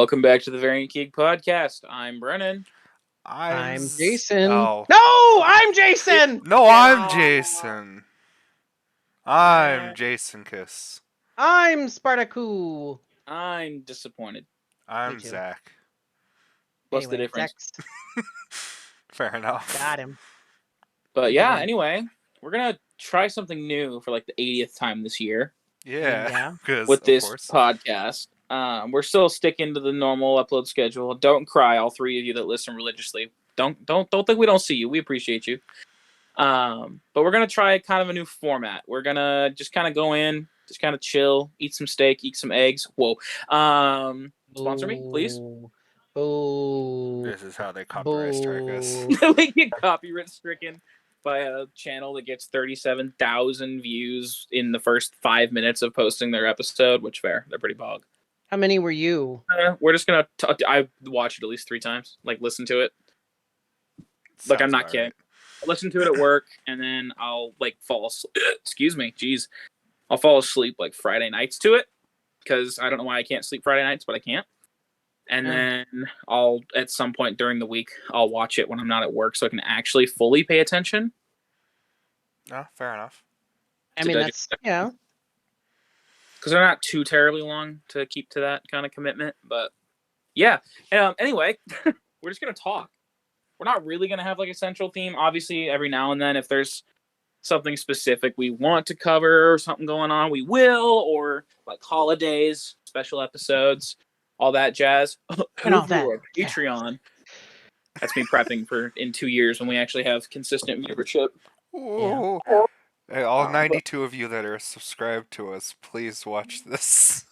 Welcome back to the Variant Geek Podcast. I'm Brennan. I'm Jason. Oh. No, I'm Jason. No, I'm Jason. I'm Jason Kiss. I'm Spartaku. I'm disappointed. I'm too. Zach. What's the difference? Fair enough. Got him. But yeah, anyway, we're gonna try something new for like the 80th time this year. Yeah. With this podcast. We're still sticking to the normal upload schedule. Don't cry, all three of you that listen religiously. Don't think we don't see you. We appreciate you. But we're gonna try kind of a new format. We're gonna just kind of go in, just kind of chill, eat some steak, eat some eggs. Whoa. Sponsor me, please. Oh. This is how they copyright strike us. We get copyright stricken by a channel that gets 37,000 views in the first 5 minutes of posting their episode, which fair. They're pretty bog. How many were you? We're just gonna. I watched it at least 3 times. Like, listen to it. Like, I'm not kidding. Right. I listen to it at work, and then I'll like fall asleep. Excuse me, jeez. I'll fall asleep like Friday nights to it because I don't know why I can't sleep Friday nights, but I can't. And then I'll at some point during the week I'll watch it when I'm not at work, so I can actually fully pay attention. No, fair enough. I mean, that's yeah. Because they're not too terribly long to keep to that kind of commitment, but yeah. Anyway, we're just gonna talk. We're not really gonna have like a central theme. Obviously, every now and then, if there's something specific we want to cover or something going on, we will. Or like holidays, special episodes, all that jazz. And all that. Patreon. That's me prepping for in 2 years when we actually have consistent viewership. Yeah. Hey, all 92 of you that are subscribed to us, please watch this.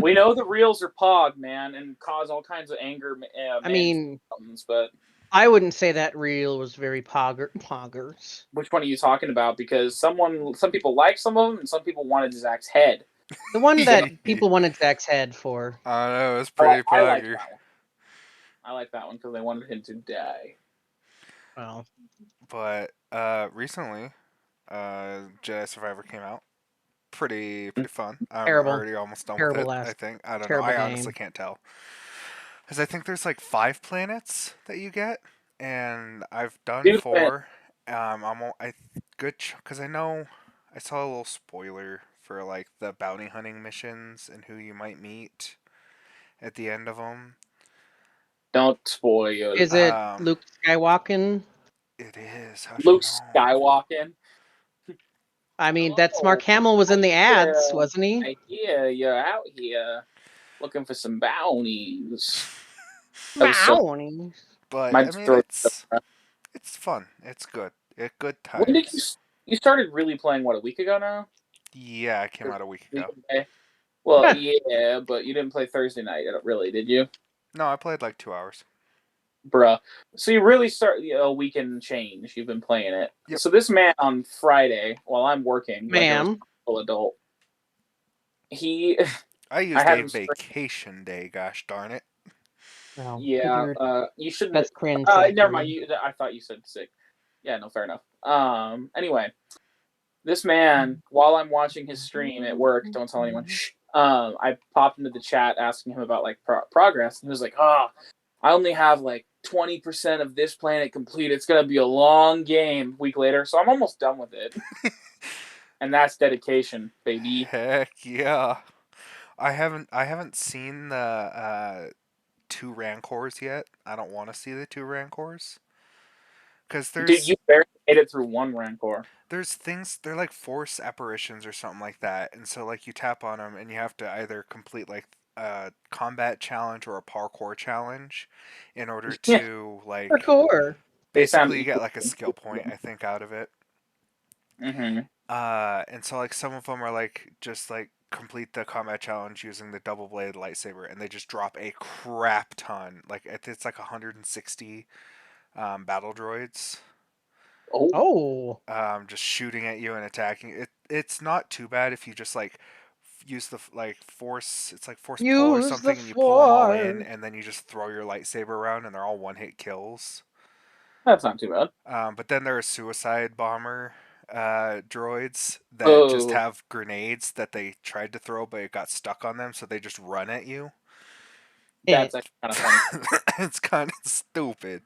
We know the reels are pog, man, and cause all kinds of anger. I mean, but I wouldn't say that reel was very poggers. Which one are you talking about? Because some people like some of them, and some people wanted Zach's head. The one that people wanted Zach's head for. I know, it was pretty pogger. I like that one because they wanted him to die. Well, but recently, Jedi Survivor came out. Pretty fun. I'm already almost done with it, I think. I don't know. I honestly can't tell. Because I think there's like 5 planets that you get, and I've done 4. Because I know I saw a little spoiler for like the bounty hunting missions and who you might meet at the end of them. Don't spoil. Is it Luke Skywalker? It is. Luke Skywalker. I mean, that's Mark Hamill was in the ads, wasn't he? Yeah, you're out here looking for some bounties. Bounties. But I mean, it's fun. It's good. Good times. When did you started really playing? What, a week ago now? Yeah, I came out a week ago. Well, yeah, but you didn't play Thursday night, really, did you? No, I played like 2 hours. Bruh. So you really start a week and change. You've been playing it. Yep. So this man on Friday, while I'm working, ma'am, like adult, I used a vacation day. Gosh darn it. Oh, yeah. You shouldn't. That's cringe. Never mind. I thought you said sick. Yeah. No. Fair enough. Anyway, this man, while I'm watching his stream at work, don't tell anyone. I popped into the chat asking him about like progress, and he was like, "Oh, I only have like 20% of this planet complete. It's gonna be a long game." Week later, so I'm almost done with it. And that's dedication, baby. Heck yeah! I haven't seen the 2 Rancors yet. I don't want to see the 2 Rancors. Because Dude, you barely made it through 1 Rancor. There's things, they're like force apparitions or something like that, and so like you tap on them and you have to either complete like a combat challenge or a parkour challenge in order to like parkour. Basically, you get like a skill point, I think, out of it. Mm-hmm. And so like some of them are like just like complete the combat challenge using the double bladed lightsaber, and they just drop a crap ton. Like it's like 160 battle droids. Oh. Just shooting at you and attacking. It's not too bad if you just like use the like force. It's like force pull or something, and you pull them all in, and then you just throw your lightsaber around, and they're all 1-hit kills. That's not too bad. But then there are suicide bomber droids that just have grenades that they tried to throw, but it got stuck on them, so they just run at you. That's actually kind of funny. It's kind of stupid.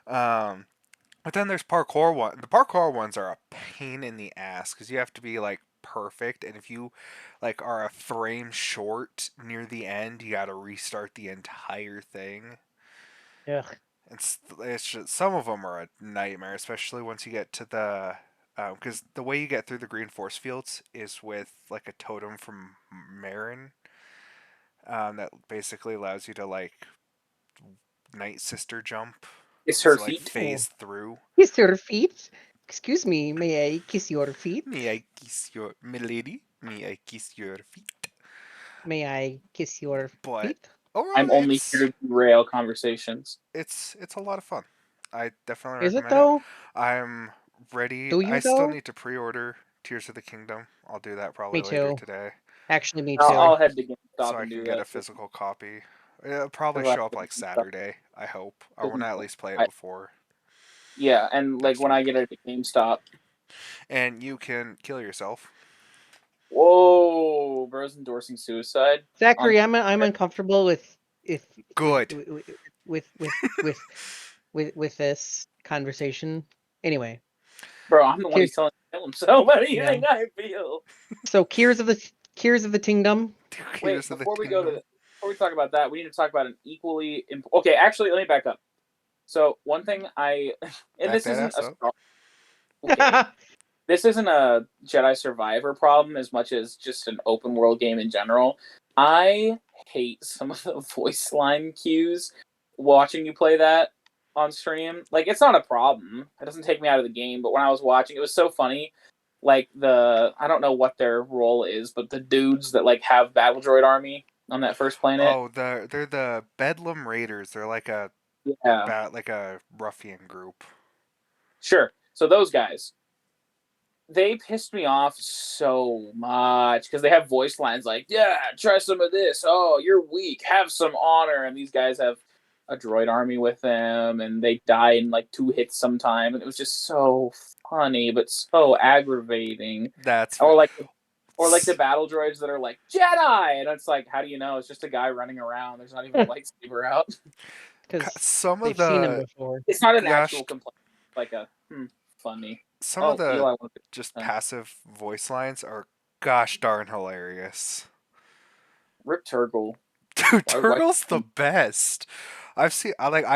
But then there's parkour one. The parkour ones are a pain in the ass because you have to be like perfect, and if you like are a frame short near the end, you got to restart the entire thing. Yeah. It's just, some of them are a nightmare, especially once you get to the because the way you get through the green force fields is with like a totem from Marin that basically allows you to like Night Sister jump. It's her to, like, feet. phase through. Kiss your feet. Excuse me, may I kiss your feet? May I kiss your milady? May I kiss your feet? May I kiss your feet? I'm only here to derail conversations. It's a lot of fun. I definitely Is it recommend though? I'm ready. Do you I still though? need to pre-order Tears of the Kingdom. I'll do that probably Me later too. today. Actually, me too. I'll head to GameStop So I and can do get that. a physical copy. It'll probably Because show up like Saturday, I hope. I want to at least play it before. Yeah, and like when I get it at GameStop. And you can kill yourself. Whoa, bro's endorsing suicide. Zachary, I'm uncomfortable with Good. with this conversation. Anyway, bro, I'm the one who's telling him to kill himself. What do you think I feel? So, Tears of the Kingdom. Wait, before we talk about that, we need to talk about an equally okay. Actually, let me back up. So one thing this isn't this isn't a Jedi Survivor problem as much as just an open world game in general. I hate some of the voice line cues watching you play that on stream. Like, it's not a problem. It doesn't take me out of the game, but when I was watching, it was so funny. Like, I don't know what their role is, but the dudes that, like, have Battle Droid Army on that first planet. Oh, they're the Bedlam Raiders. They're like a ruffian group. Sure. So those guys, they pissed me off so much because they have voice lines like, yeah, try some of this. Oh, you're weak. Have some honor. And these guys have a droid army with them, and they die in like 2 hits sometime. And it was just so funny, but so aggravating. Or like the battle droids that are like, Jedi! And it's like, how do you know? It's just a guy running around. There's not even a lightsaber out. Because some of seen him before. It's not an actual complaint. Like a, funny. Some of the just passive voice lines are gosh darn hilarious. Rip Turgle. Dude, Turgle's the best. I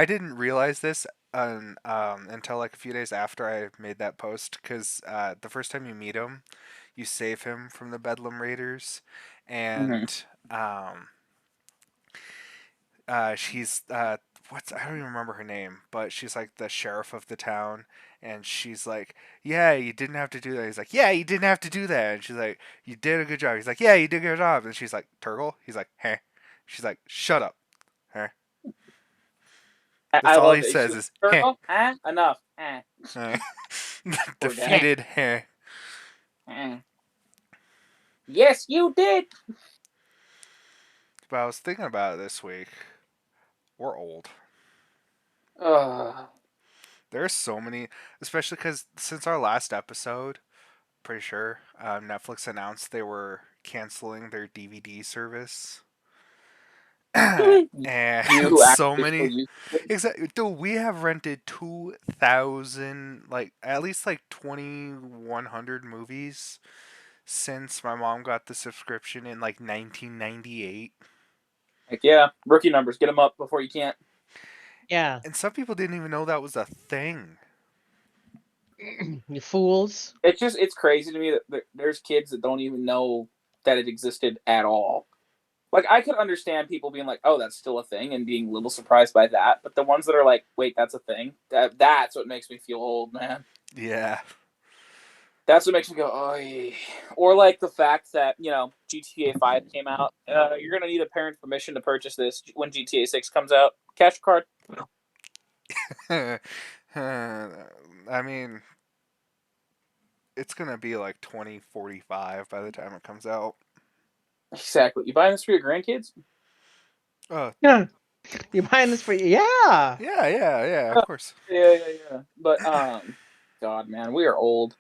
didn't realize this until like a few days after I made that post because the first time you meet him, you save him from the Bedlam Raiders, and she's I don't even remember her name, but she's like the sheriff of the town, and she's like, yeah, you didn't have to do that. He's like, yeah, you didn't have to do that. And she's like, you did a good job. He's like, yeah, you did a good job. And she's like, Turgle? He's like, hey. She's like, shut up. Huh? That's all he says is, Turgle? Huh? Enough. Defeated, huh? Yes, you did. But I was thinking about it this week. We're old. There's so many, especially because since our last episode, pretty sure Netflix announced they were canceling their DVD service. And so many. Exactly. Dude, we have rented 2,000, like at least like 2,100 movies since my mom got the subscription in like 1998. Heck yeah, rookie numbers, get them up before you can't. Yeah. And some people didn't even know that was a thing. You fools. It's crazy to me that there's kids that don't even know that it existed at all. Like, I could understand people being like, oh, that's still a thing, and being a little surprised by that. But the ones that are like, wait, that's a thing? That's what makes me feel old, man. Yeah. That's what makes me go, oh. Or like the fact that, GTA 5 came out. You're going to need a parent's permission to purchase this when GTA 6 comes out. Cash card. I mean, it's going to be like 2045 by the time it comes out. Exactly. You buying this for your grandkids? Yeah. You buying this for Yeah, of course. Yeah. But God, man, we are old.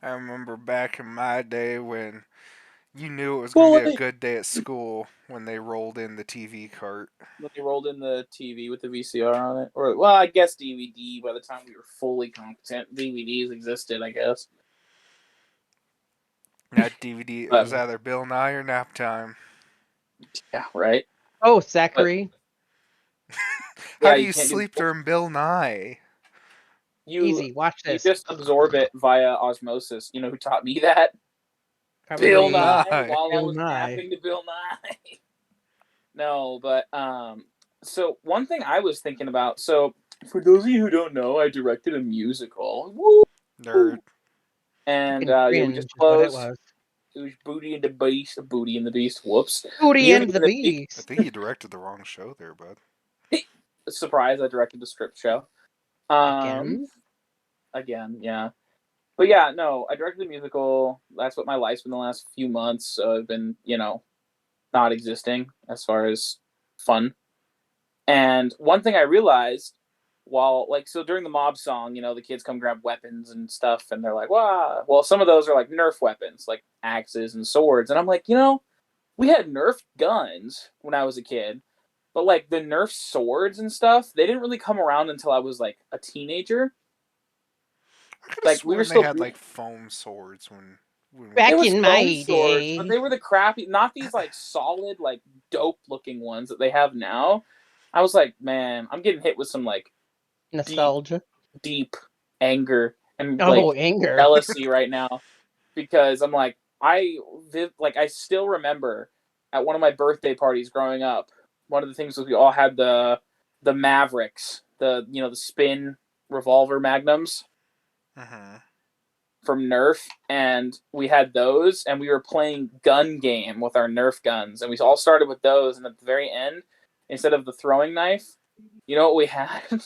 I remember back in my day when You knew it was going to be a good day at school when they rolled in the TV cart. When they rolled in the TV with the VCR on it. Or, well, I guess DVD by the time we were fully competent. DVDs existed, I guess. That DVD, it was either Bill Nye or Nap Time. Yeah, right? Oh, Zachary. How do you sleep during Bill Nye? Easy, watch this. You just absorb it via osmosis. You know who taught me that? Probably Bill Nye. While Bill I was napping to Bill Nye. No, but so one thing I was thinking about. So for those of you who don't know, I directed a musical. Woo! Nerd. And we just closed. It was Booty and the Beast. Booty and the Beast. Whoops. Booty and the Beast. I think you directed the wrong show there, bud. Surprise! I directed the script show. Again, yeah. But yeah, no, I directed the musical. That's what my life's been the last few months. So I've been, not existing as far as fun. And one thing I realized so during the mob song, the kids come grab weapons and stuff, and they're like, wow. Well, some of those are like Nerf weapons, like axes and swords. And I'm like, we had Nerf guns when I was a kid, but like the Nerf swords and stuff, they didn't really come around until I was like a teenager. Like we were still had like foam swords when back in my day, but they were the crappy, not these like solid, like dope looking ones that they have now. I was like, man, I'm getting hit with some like nostalgia, deep anger and anger, jealousy right now, because I'm like, I still remember at one of my birthday parties growing up, one of the things was we all had the Mavericks, the spin revolver magnums. From Nerf, and we had those, and we were playing gun game with our Nerf guns, and we all started with those, and at the very end, instead of the throwing knife, you know what we had?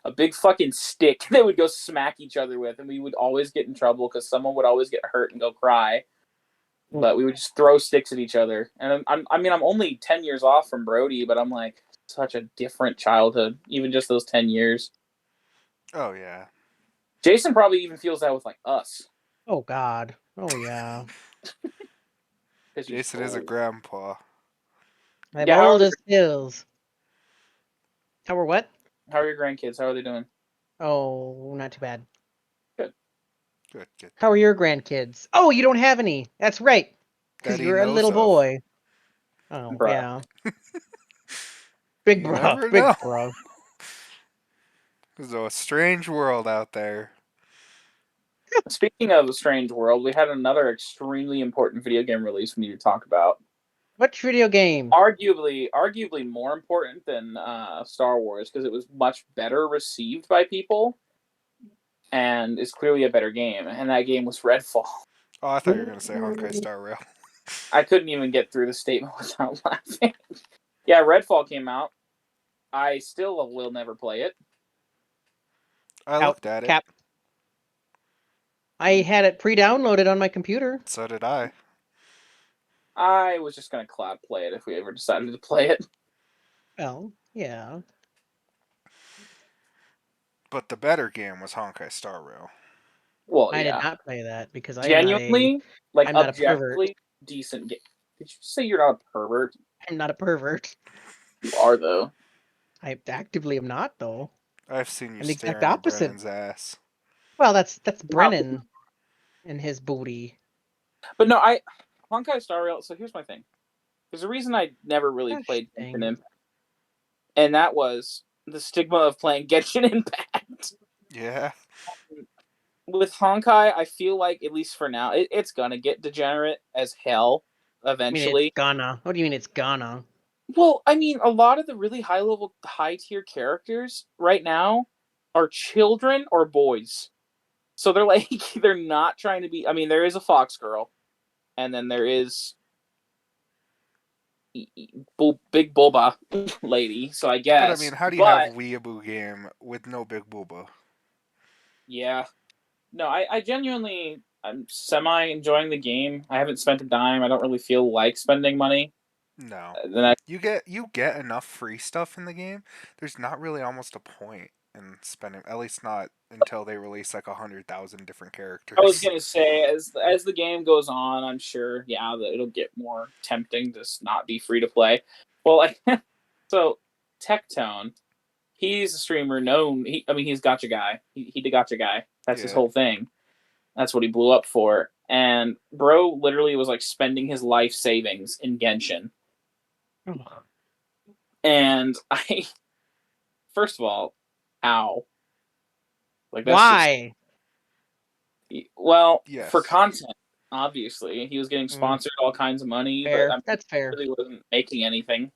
A big fucking stick that would go smack each other with, and we would always get in trouble because someone would always get hurt and go cry, but we would just throw sticks at each other. And I'm only 10 years off from Brody, but I'm like, such a different childhood, even just those 10 years. Oh yeah. Jason probably even feels that with like us. Oh God. Oh yeah. Jason is a grandpa. I'm old as hills. How are what? How are your grandkids? How are they doing? Oh, not too bad. Good. How are your grandkids? Oh, you don't have any. That's right. Because you're a little boy. Oh, yeah. Big bro. There's a strange world out there. Speaking of a strange world, we had another extremely important video game release we need to talk about. What video game? Arguably more important than Star Wars, because it was much better received by people, and is clearly a better game. And that game was Redfall. Oh, I thought you were going to say Honkai Star Rail. I couldn't even get through the statement without laughing. Yeah, Redfall came out. I still will never play it. I looked at it. I had it pre-downloaded on my computer. So did I. I was just going to cloud play it if we ever decided to play it. Well, yeah. But the better game was Honkai Star Rail. Well, I did not play that because genuinely, I'm not objectively decent game. Did you say you're not a pervert? I'm not a pervert. You are, though. I actively am not, though. I've seen you staring at Brennan's ass. Well, that's Brennan and his booty. But no, Honkai Star Rail. So here's my thing. There's a reason I never really played Genshin Impact, and that was the stigma of playing Genshin Impact. Yeah. With Honkai, I feel like, at least for now, it's gonna get degenerate as hell eventually. What do you mean it's gonna? Well, I mean, a lot of the really high-level, high-tier characters right now are children or boys. So they're not trying to be... I mean, there is a Fox girl, and then there is Big Boba lady, so I guess. But I mean, how do you have Weeaboo game with no Big Boba? Yeah. No, I genuinely... I'm semi-enjoying the game. I haven't spent a dime. I don't really feel like spending money. No. You get enough free stuff in the game. There's not really almost a point. and spending, at least not until they release like 100,000 different characters. I was gonna say, as the game goes on, I'm sure, that it'll get more tempting to not be free to play. Well, like, so Tectone, he's a streamer known. He's Gotcha Guy. He the Gotcha Guy. That's his whole thing. That's what he blew up for. And bro literally was like spending his life savings in Genshin. And first of all, ow. Like, that's why? For content, obviously. He was getting sponsored all kinds of money, fair. But that's fair. He really wasn't making anything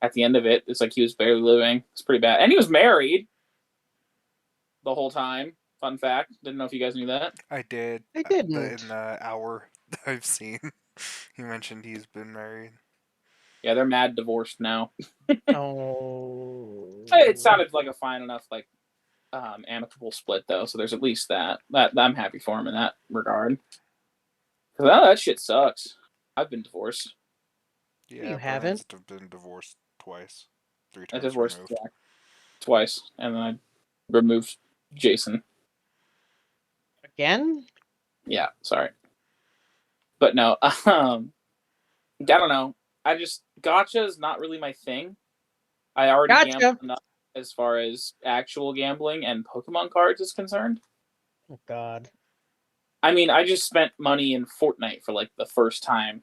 at the end of it. It's like he was barely living. It's pretty bad. And he was married the whole time. Fun fact. Didn't know if you guys knew that. I did. I didn't. In the hour that I've seen, he mentioned he's been married. Yeah, they're mad divorced now. Oh. It sounded like a fine enough, like, amicable split, though, so there's at least that I'm happy for him in that regard. Because that shit sucks. I've been divorced. Yeah, you haven't? I've been divorced twice. 3 I times divorced removed. Jack twice, and then I removed Jason. Again? Yeah, sorry. But no, I don't know. Gacha is not really my thing. I already gambled enough as far as actual gambling and Pokemon cards is concerned. Oh, God. I mean, I just spent money in Fortnite for, like, the first time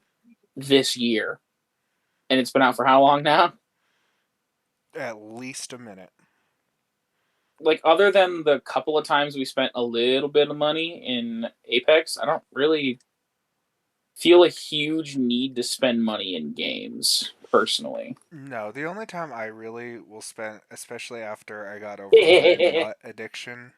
this year. And it's been out for how long now? At least a minute. Like, other than the couple of times we spent a little bit of money in Apex, I don't really feel a huge need to spend money in games, personally. No, the only time I really will spend, especially after I got over my MUT addiction.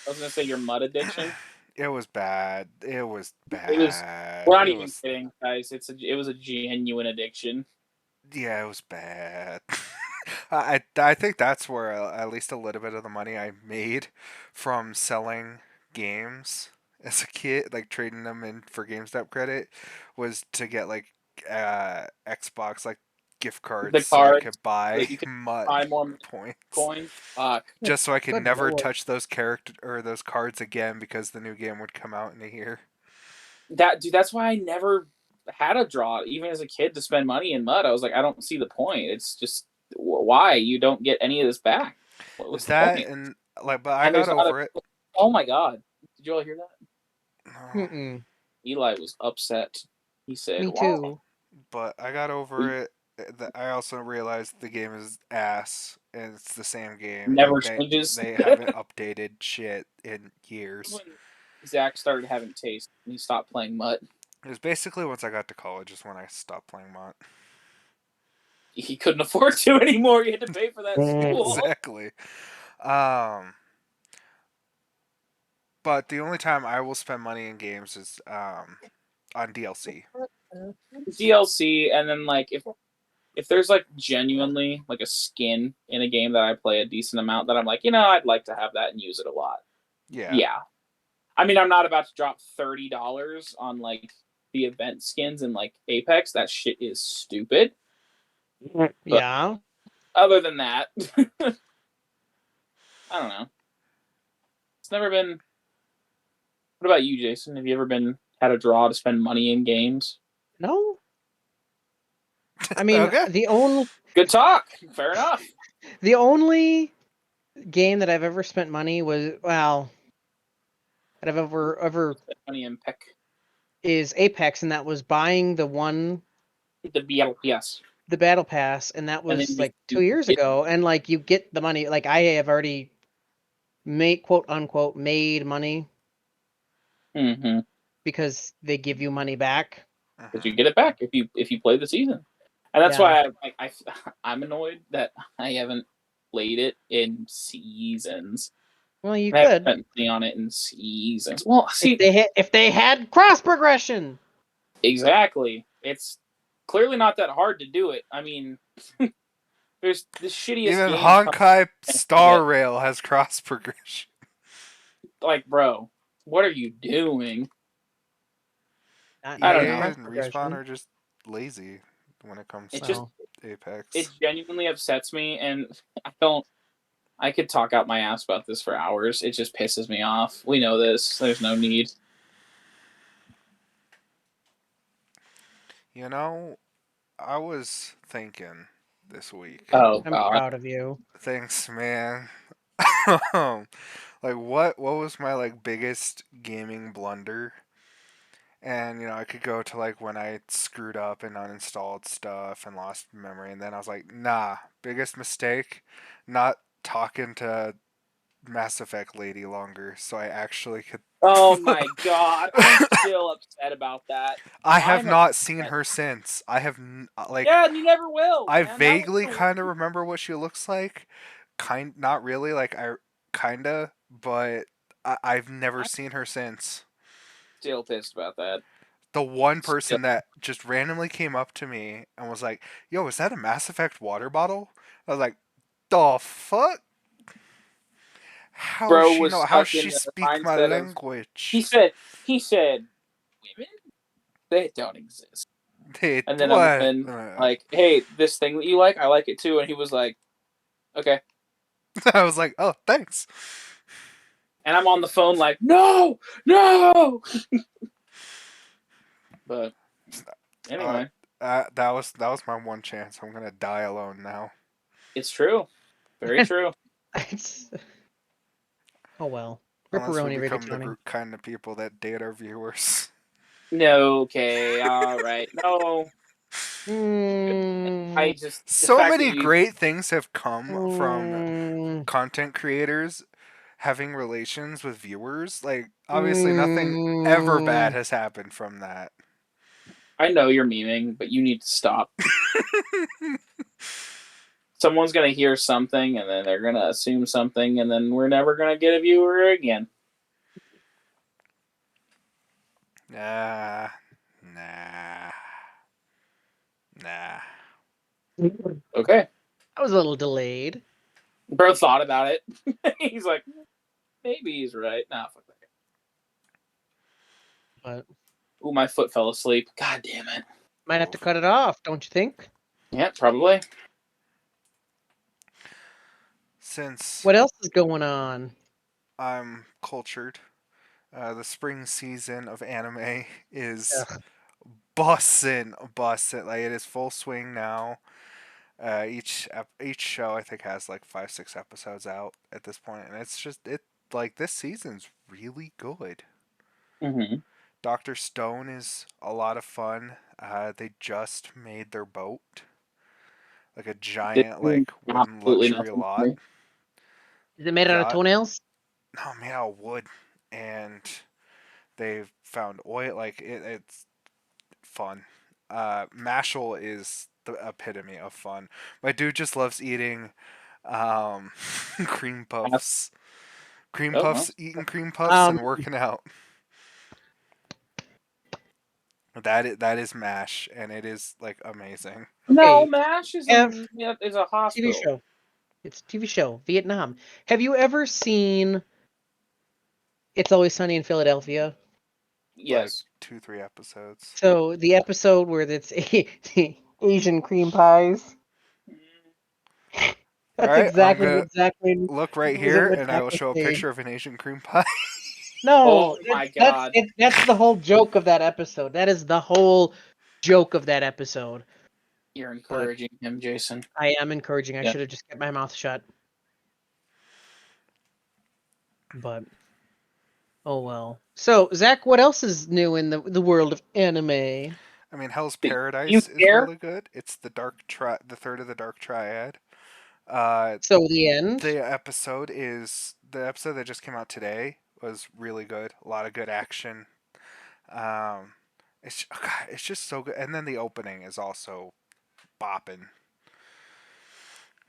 I was going to say your MUT addiction. It was bad. It was bad. We're not even kidding, guys. It was a genuine addiction. Yeah, it was bad. I think that's where at least a little bit of the money I made from selling games as a kid, like trading them in for GameStop credit, was to get like Xbox like gift cards so I could buy more points. Coins. Just so I could never touch those those cards again because the new game would come out in a year. That's why I never had a draw, even as a kid, to spend money in MUD. I was like, I don't see the point. It's just, why you don't get any of this back? Was that and like? But I got over it. Oh my god! Did you all hear that? No. Mm-mm. Eli was upset. He said, "Me too." Wow. But I got over it. I also realized the game is ass, and it's the same game. Never changes. They haven't updated shit in years. When Zach started having taste, and he stopped playing MUT. It was basically once I got to college is when I stopped playing MUT. He couldn't afford to anymore. He had to pay for that school. Exactly. But the only time I will spend money in games is on DLC. DLC, and then like if there's like genuinely like a skin in a game that I play a decent amount, that I'm like, I'd like to have that and use it a lot. Yeah. I mean, I'm not about to drop $30 on like the event skins in like Apex. That shit is stupid. But yeah. Other than that, I don't know. It's never been. What about you, Jason? Have you ever had a draw to spend money in games? No. I mean, the only good talk. Fair enough. The only game that I've ever spent money that I've ever spent money in is Apex, and that was buying the battle pass, and that was like 2 years ago. And like you get the money, like I have already made quote unquote made money because they give you money back. Because you get it back if you play the season. And that's why I'm annoyed that I haven't played it in seasons. Well, you could spent money on it in seasons. Well, see, if they had cross progression. Exactly. It's clearly not that hard to do it. I mean, there's the shittiest. Even Honkai Star Rail has cross progression. Like, bro, what are you doing? I don't know. And Respawn are just lazy when it comes to Apex. It genuinely upsets me, and I don't I could talk out my ass about this for hours. It just pisses me off. We know this. There's no need. You know, I was thinking this week. Oh, I'm proud of you. Thanks, man. Like, what was my, like, biggest gaming blunder? And, I could go to, like, when I screwed up and uninstalled stuff and lost memory. And then I was like, nah, biggest mistake, not talking to Mass Effect lady longer, so I actually could. Oh my god, I'm still upset about that. I have not seen her since. I have yeah, and you never will. I vaguely kind of remember what she looks like. Not really. Like I kinda, but I've never seen her since. Still pissed about that. The one person that just randomly came up to me and was like, "Yo, is that a Mass Effect water bottle?" I was like, "The fuck." How does she speak my language? He said, women? They don't exist. And then I'm like, hey, this thing that you like, I like it too. And he was like, okay. I was like, oh, thanks. And I'm on the phone like, no! But anyway. That was my one chance. I'm going to die alone now. It's true. Very true. Oh well. Unless we become the kind of people that date our viewers. No, okay, alright. No. I just so many great things have come from content creators having relations with viewers. Like, obviously nothing ever bad has happened from that. I know you're memeing, but you need to stop. Someone's going to hear something, and then they're going to assume something, and then we're never going to get a viewer again. Nah. Okay. I was a little delayed. Bro thought about it. He's like, maybe he's right. Nah, fuck that guy. But ooh, my foot fell asleep. God damn it. Might have to cut it off, don't you think? Yeah, probably. Since what else is going on? I'm cultured. The spring season of anime is bussin'. Like, it is full swing now. Each show I think has like 5-6 episodes out at this point, and it's just like this season's really good. Mm-hmm. Dr. Stone is a lot of fun. They just made their boat, like a giant like wooden luxury lot. Is it made out of toenails? No, made out of wood, and they've found oil. Like it's fun. Mashal is the epitome of fun. My dude just loves eating cream puffs. Eating cream puffs and working out. That is MASH, and it is like amazing. No, MASH is a hospital. TV show. It's a TV show. Vietnam. Have you ever seen It's Always Sunny in Philadelphia? Yes. Like 2-3 episodes. So the episode where it's Asian cream pies. That's exactly. Look right here, and I will show a picture of an Asian cream pie. No, oh my god, that's the whole joke of that episode. That is the whole joke of that episode. You're encouraging him, Jason. I am encouraging. I should have just kept my mouth shut. But oh well. So Zach, what else is new in the world of anime? I mean, Hell's Paradise is really good. It's the third of the Dark Triad. So the end. The episode that just came out today was really good. A lot of good action. It's just so good. And then the opening is also bopping.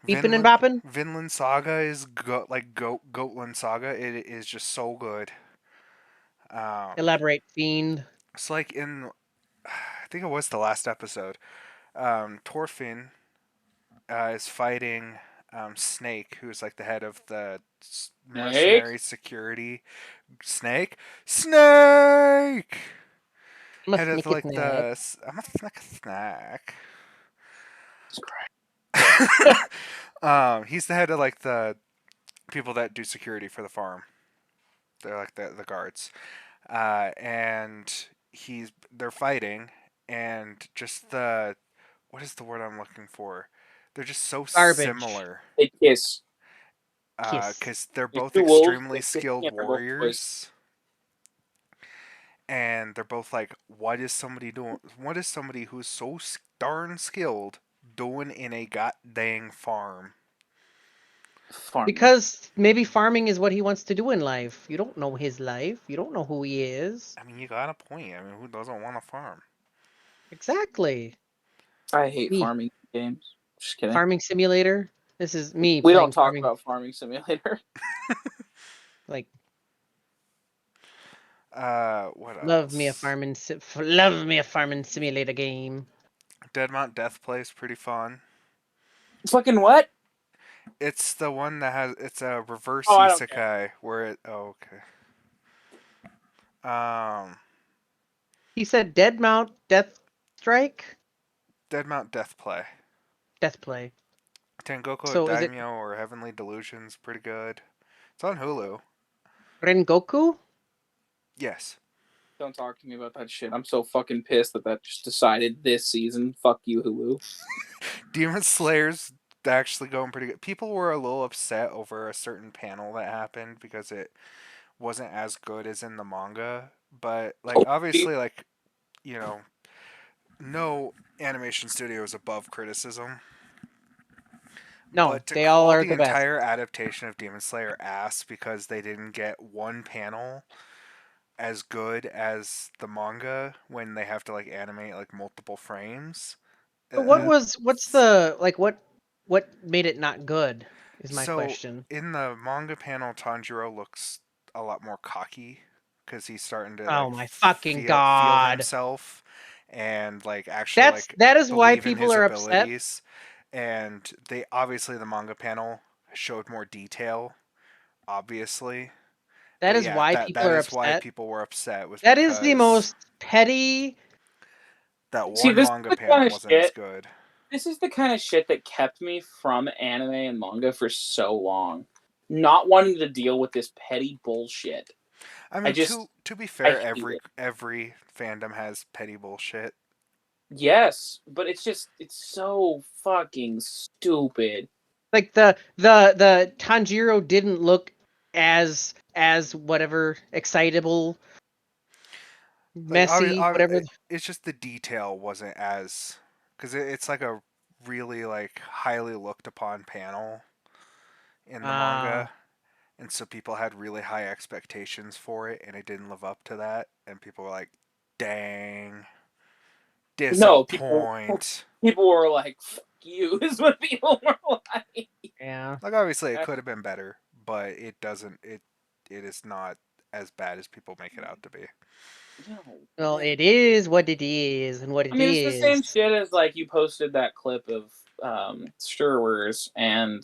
Beeping and bopping? Vinland Saga is Goatland Saga. It is just so good. Elaborate, fiend. It's like I think it was the last episode. Thorfinn is fighting Snake, who's like the head of the mercenary security. Snake. Head of like I'm a snack. He's the head of like the people that do security for the farm. They're like the guards, and they're fighting, and just what is the word I'm looking for? They're just so Garbage. similar. They kiss. Because they're There's both two wolves, extremely they're kissing, skilled and they're both boys. warriors. And they're both like, what is somebody doing? What is somebody who's so darn skilled doing in a goddamn farm? Farming. Because maybe farming is what he wants to do in life. You don't know his life. You don't know who he is. I mean, you got a point. I mean, who doesn't want to farm? Exactly. I hate farming games. Just kidding. Farming Simulator. This is me. We don't talk about Farming Simulator. Like, what else? love me a farming simulator game. Deadmount Death Play is pretty fun. Fucking what? It's the one that has it's a reverse isekai where it. Oh, okay. He said Deadmount Death Strike. Deadmount Death Play. Death Play. Tengoku Daimyo or Heavenly Delusions, pretty good. It's on Hulu. Rengoku? Yes. Don't talk to me about that shit. I'm so fucking pissed that just decided this season. Fuck you, Hulu. Demon Slayer's actually going pretty good. People were a little upset over a certain panel that happened because it wasn't as good as in the manga. But, like, obviously, like, you know, no animation studio is above criticism. No, but to they all are the the best. entire adaptation of Demon Slayer ass because they didn't get one panel as good as the manga when they have to like animate like multiple frames. But what made it not good is my question. In the manga panel, Tanjiro looks a lot more cocky because he's starting to oh my fucking god, feel himself and like actually that is why believe in people his are abilities. upset. And they obviously the manga panel showed more detail, obviously. That is why people are upset. Why people were upset. That is the most petty. That one manga panel wasn't as good. This is the kind of shit that kept me from anime and manga for so long. Not wanting to deal with this petty bullshit. I mean, to be fair, every fandom has petty bullshit. Yes, but it's so fucking stupid. Like the Tanjiro didn't look as whatever excitable, messy, whatever. It's just the detail wasn't as because it's like a really like highly looked upon panel in the manga, and so people had really high expectations for it, and it didn't live up to that, and people were like, "Dang." Disappoint. No, people were like, "Fuck you," is what people were like. Yeah. Like obviously it could have been better, but it doesn't. It is not as bad as people make it out to be. No. Well, it is what it is, and what it is. I mean, it's the same shit as like you posted that clip of Star Wars, and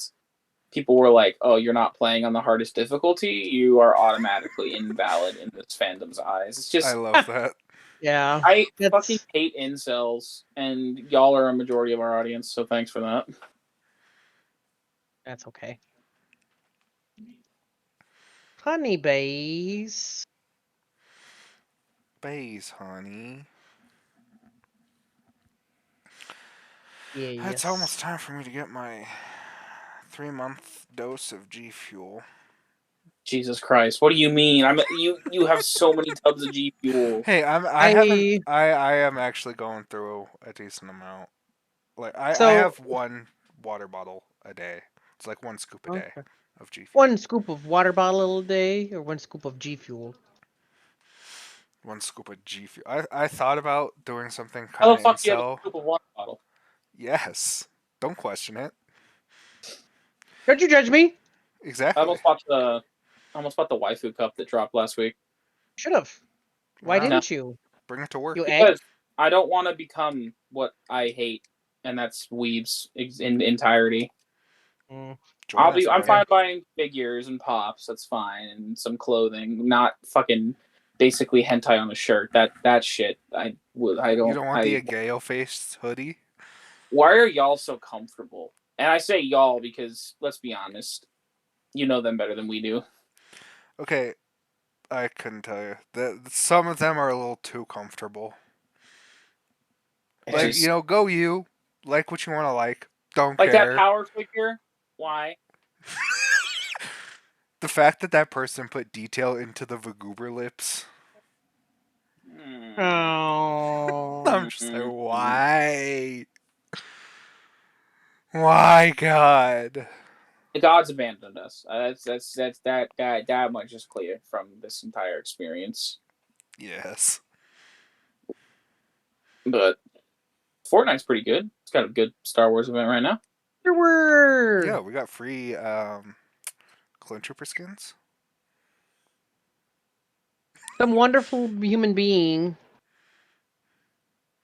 people were like, "Oh, you're not playing on the hardest difficulty. You are automatically invalid in this fandom's eyes." It's just I love that. Yeah, I fucking hate incels, and y'all are a majority of our audience, so thanks for that. That's okay. Honey bays. Bays, honey. Yeah. It's almost time for me to get my 3-month dose of G Fuel. Jesus Christ! What do you mean? You have so many tubs of G Fuel. Hey, I am actually going through a decent amount. Like I have one water bottle a day. It's like 1 scoop a day of G Fuel. 1 scoop of water bottle a day, or 1 scoop of G Fuel. 1 scoop of G Fuel. I thought about doing something kind of incel. How the fuck do you have a scoop of water bottle? Yes. Don't question it. Don't you judge me? Exactly. I almost bought the waifu cup that dropped last week. Should have. Why didn't you? Bring it to work. Because I don't want to become what I hate, and that's weebs in entirety. I'm fine buying figures and pops. That's fine, and some clothing. Not fucking basically hentai on a shirt. That shit. I don't. You don't want the Ageo faced hoodie? Why are y'all so comfortable? And I say y'all because let's be honest. You know them better than we do. Okay, I couldn't tell you. Some of them are a little too comfortable. Like, go you. Like what you want to like. Don't care. Like that power figure? Why? The fact that person put detail into the Vagoober lips. Oh. I'm just like, why? Why, God? The gods abandoned us. That's that much is clear from this entire experience. Yes. But Fortnite's pretty good. It's got a good Star Wars event right now. Yeah, we got free Clone Trooper skins. Some wonderful human being.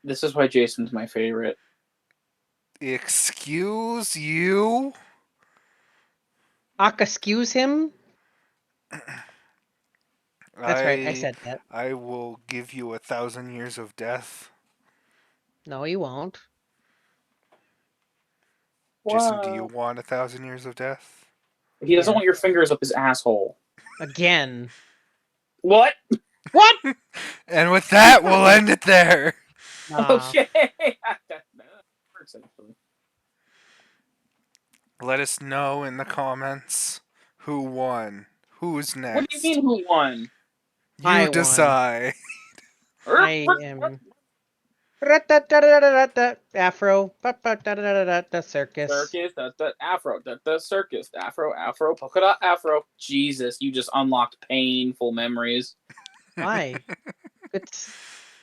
This is why Jason's my favorite. Excuse you? Excuse him? That's right, I said that. I will give you 1,000 years of death. No, you won't. Jason, do you want 1,000 years of death? He doesn't want your fingers up his asshole. Again. What? What? And with that, we'll end it there. Okay. Let us know in the comments who won. Who's next? What do you mean who won? You decide. I am... Afro. The circus. Circus. The afro. The circus. Afro. Polka dot afro. Jesus, you just unlocked painful memories. Why? It's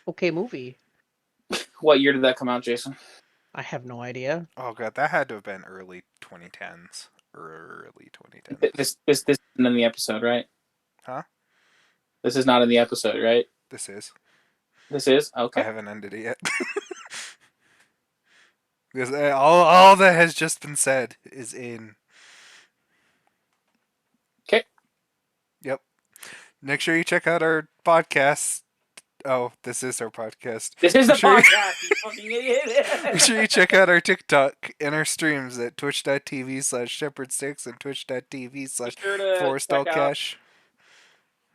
okay movie. What year did that come out, Jason? I have no idea. Oh god, that had to have been early 2010s. Early 2010s. This isn't in the episode, right? Huh? This is not in the episode, right? This is. This is? Okay. I haven't ended it yet. Because all that has just been said is in. Okay. Yep. Make sure you check out our podcast. Oh, this is our podcast. This is the podcast, you fucking idiot. Make sure you check out our TikTok and our streams at twitch.tv/shepherdsticks and twitch.tv/forestalcash.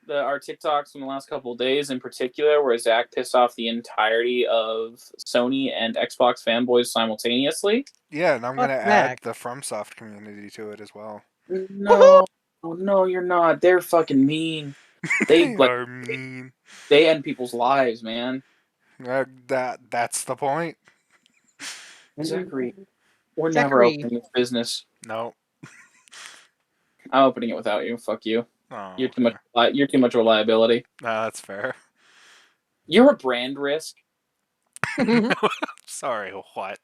Our TikToks from the last couple of days in particular, where Zach pissed off the entirety of Sony and Xbox fanboys simultaneously. Yeah, and I'm going to add the FromSoft community to it as well. No, you're not. They're fucking mean. They are mean. They end people's lives, man. That's the point. Zachary, we're never opening this business. No. I'm opening it without you. Fuck you. Oh, you're too much. You're too much of a liability. No, that's fair. You're a brand risk. Sorry, what?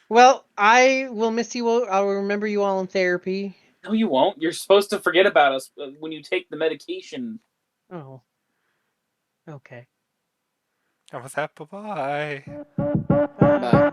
Well, I will miss you all. I'll remember you all in therapy. No, you won't. You're supposed to forget about us when you take the medication. Oh. Okay. And with that, bye-bye. Bye.